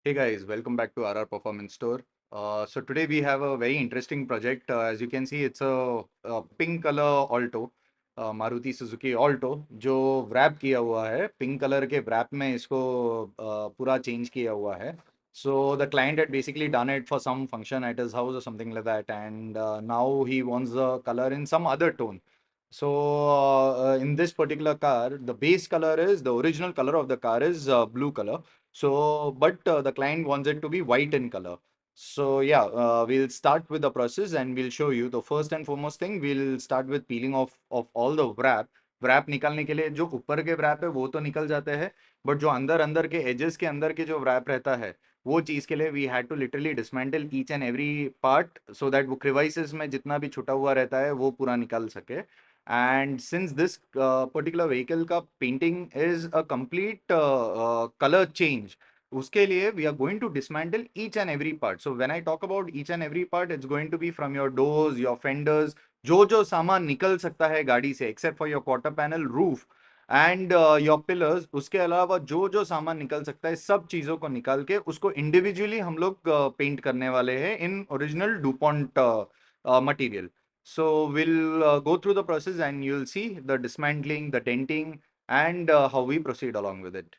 Hey guys, welcome back to RR Performance Store. So today we have a very interesting project. As you can see, it's a pink color Alto, Maruti Suzuki Alto, जो wrap किया हुआ है. Pink color के wrap में इसको पूरा change किया हुआ है. So the client had basically done it for some function at his house or something like that, and now he wants the color in some other tone. So in this particular car, the base color is the original color of the car is blue color. So, but the client wants it to be white in color. So yeah, we'll start with the process and we'll show you. The first and foremost thing, we'll start with peeling off of all the wrap. wrap निकालने के लिए जो ऊपर के wrap है वो तो निकल जाते हैं, बट जो अंदर अंदर के edges के अंदर के जो wrap रहता है वो चीज के लिए we had to literally dismantle each and every part so that वो crevices में जितना भी छुटा हुआ रहता है वो पूरा निकल सके. And since this particular vehicle का painting is a complete color change, उसके लिए we are going to dismantle each and every part. So when I talk about each and every part, it's going to be from your doors, your fenders, जो सामान निकल सकता है गाड़ी से, except for your quarter panel, roof and your pillars. उसके अलावा जो सामान निकल सकता है सब चीजों को निकाल के उसको इंडिविजुअली हम लोग पेंट करने वाले हैं in original DuPont material. So we'll go through the process and you'll see the dismantling, the denting, and how we proceed along with it.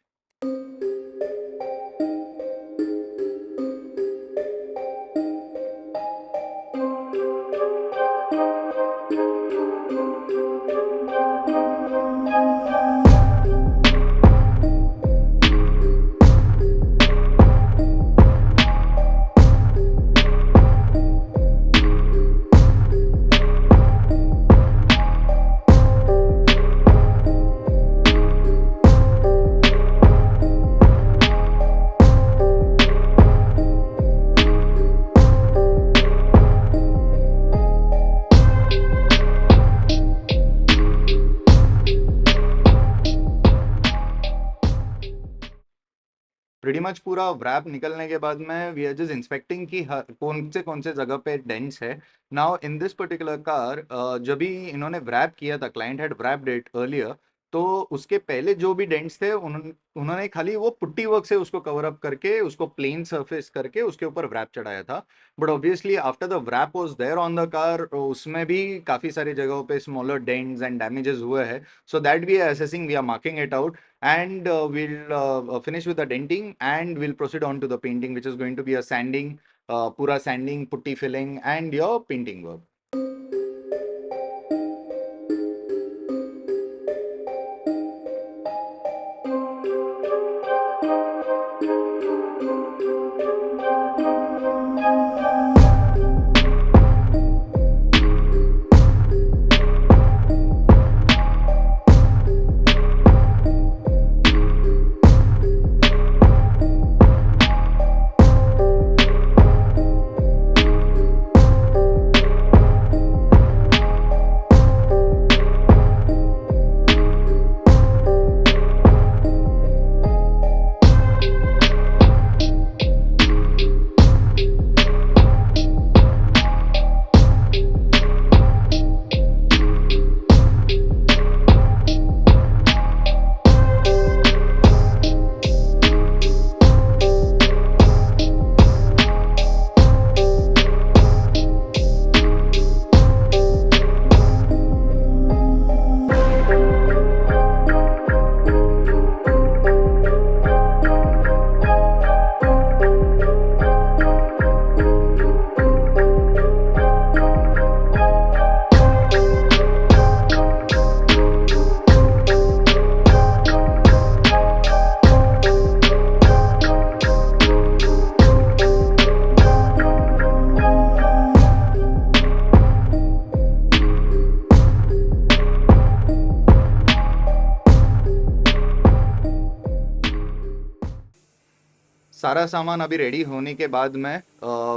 Pretty much पूरा wrap निकलने के बाद में वी आर जस्ट इंस्पेक्टिंग कि कौन से जगह पे डेंट्स है. Now in this particular car, जब भी इन्होंने wrap किया था, client had wrapped it earlier, तो उसके पहले जो भी डेंट्स थे उन्होंने खाली वो पुट्टी वर्क से उसको कवर अप करके उसको प्लेन सरफेस करके उसके ऊपर wrap चढ़ाया था. But obviously after the wrap was there on the car, उसमें भी काफी सारी जगहों पे स्मॉलर डेंट्स एंड डैमेजेस हुए हैं. So that we are assessing, we are marking it out, and we'll finish with the denting and we'll proceed on to the painting, which is going to be a sanding, pura sanding, putty filling, and your painting work. सारा सामान अभी ready होने के बाद में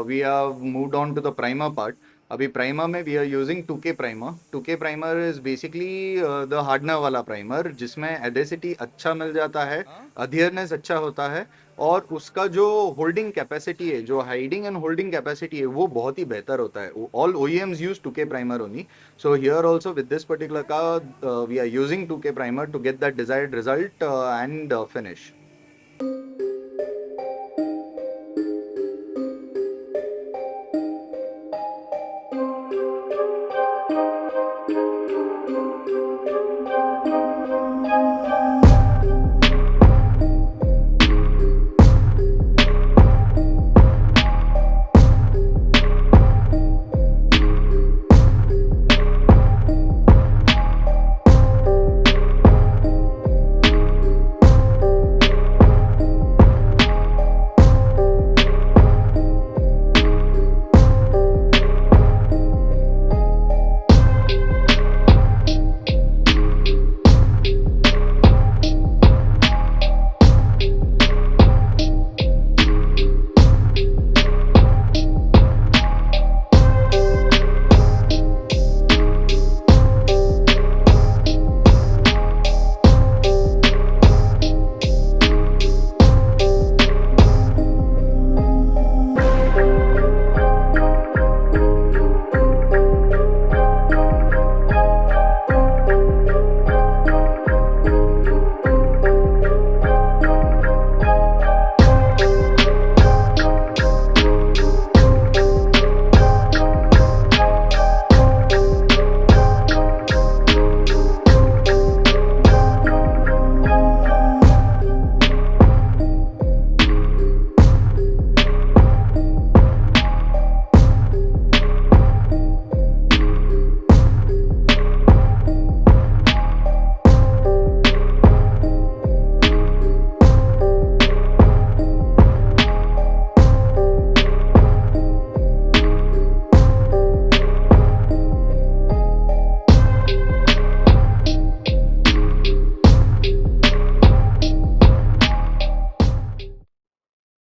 we have moved on to the primer part. अभी primer में we are using 2K primer. 2K primer is basically the hardener वाला प्राइमर, जिसमें एडेसिटी अच्छा मिल जाता है, अधेयरनेस अच्छा होता है, और उसका जो होल्डिंग कैपेसिटी है, जो हाइडिंग एंड होल्डिंग कैपेसिटी है, वो बहुत ही बेहतर होता है. All OEMs use 2K primer only. So here also with this particular car we are using 2K primer to get that desired result and finish.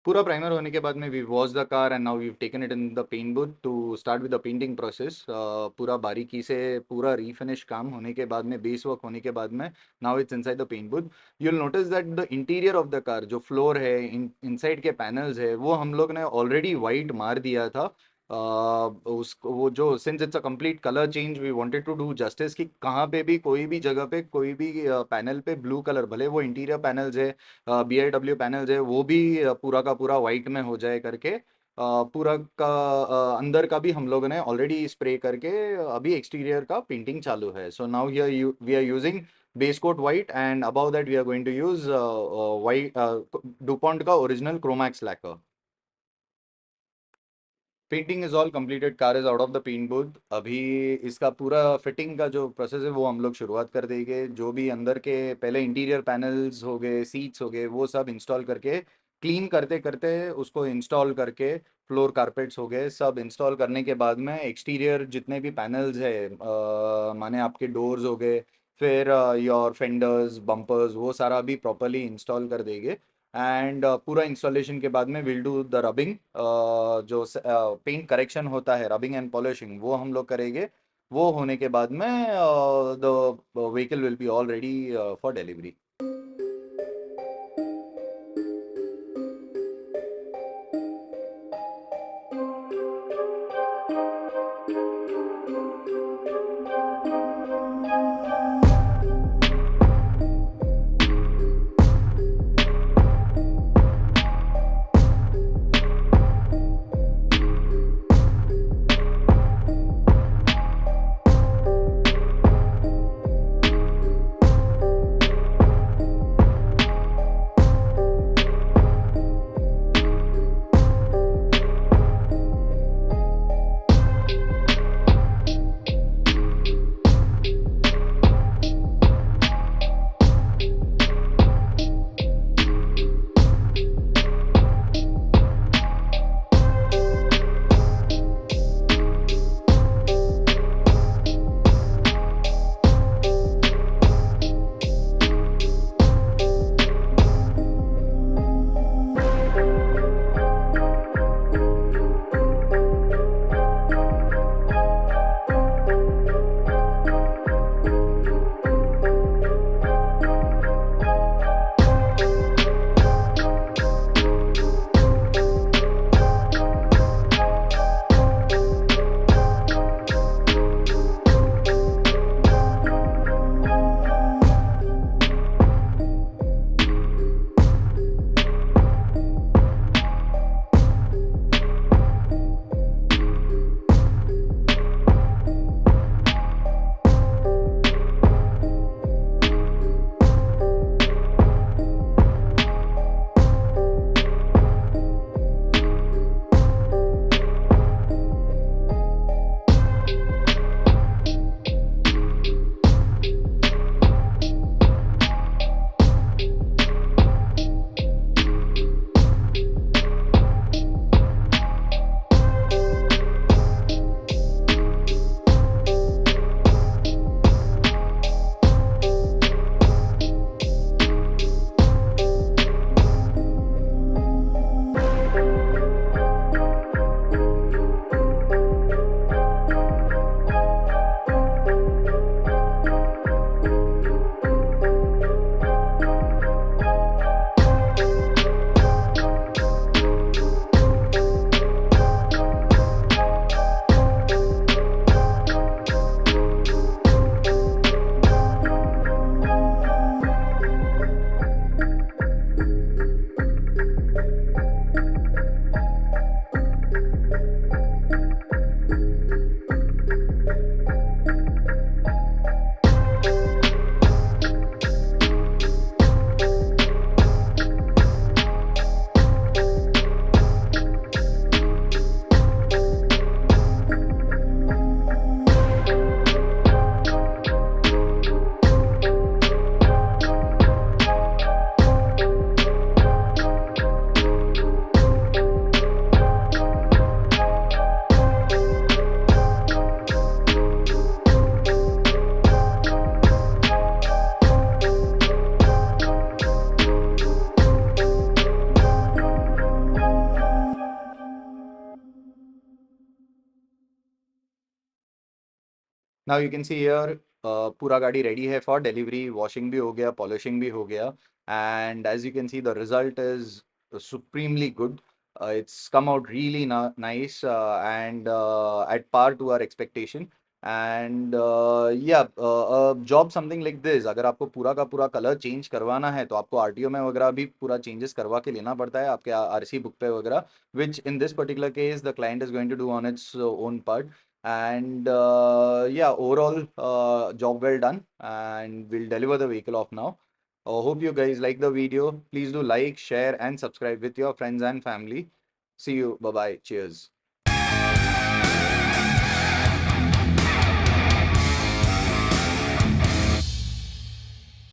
पूरा primer होने के बाद में we wash the car and now we taken it in the paint booth to start with the painting process. पूरा बारीकी से पूरा रीफिनिश काम होने के बाद में, बेस वर्क होने के बाद में, now it's inside the paint booth. You will notice that the interior of the car, जो फ्लोर है, इनसाइड के पैनल्स है, वो हम लोग ने ऑलरेडी वाइट मार दिया था। उसको वो जो, since it's a complete colour change, we wanted to do justice कि कहाँ पे भी कोई भी जगह पे कोई भी पैनल पे ब्लू कलर, भले वो इंटीरियर पैनल्स है, BIW पैनल्स है, वो भी पूरा का पूरा वाइट में हो जाए करके। पूरा का अंदर का भी हम लोगों ने ऑलरेडी स्प्रे करके अभी एक्सटीरियर का पेंटिंग चालू है। So now here we are using base coat white and above that we are going to use white DuPont का original Cromax lacquer. Painting is all completed, car is out of the paint booth. अभी इसका पूरा fitting का जो process है वो हम लोग शुरुआत कर देंगे। जो भी अंदर के पहले इंटीरियर पैनल्स हो गए, सीट्स हो गए, वो सब इंस्टॉल करके, क्लीन करते करते उसको इंस्टॉल करके, फ्लोर कारपेट्स हो गए, सब इंस्टॉल करने के बाद में एक्सटीरियर जितने भी पैनल्स है, माने आपके डोर्स हो गए, फिर योर फेंडर्स, बम्पर्स, वो सारा भी प्रॉपरली इंस्टॉल कर देंगे। एंड पूरा इंस्टॉलेशन के बाद में विल डू द रबिंग, जो पेंट करेक्शन होता है, रबिंग एंड पॉलिशिंग, वो हम लोग करेंगे। वो होने के बाद में the vehicle will be all ready for delivery. Now you can see here पूरा गाड़ी रेडी है फॉर डिलीवरी, वॉशिंग भी हो गया, पॉलिशिंग भी हो गया, and as you can see the result is supremely good. It's come out really nice and at par to our expectation. And job something like this, अगर आपको पूरा का पूरा कलर चेंज करवाना है तो आपको आरटीओ में वगैरह भी पूरा चेंजेस करवा के लेना पड़ता है आपके आरसी बुक पे वगैरह, which in this particular case the client is going to do on its own part. And overall job well done, and we'll deliver the vehicle off now. Hope you guys like the video. Please do like, share, and subscribe with your friends and family. See you. Bye bye. Cheers.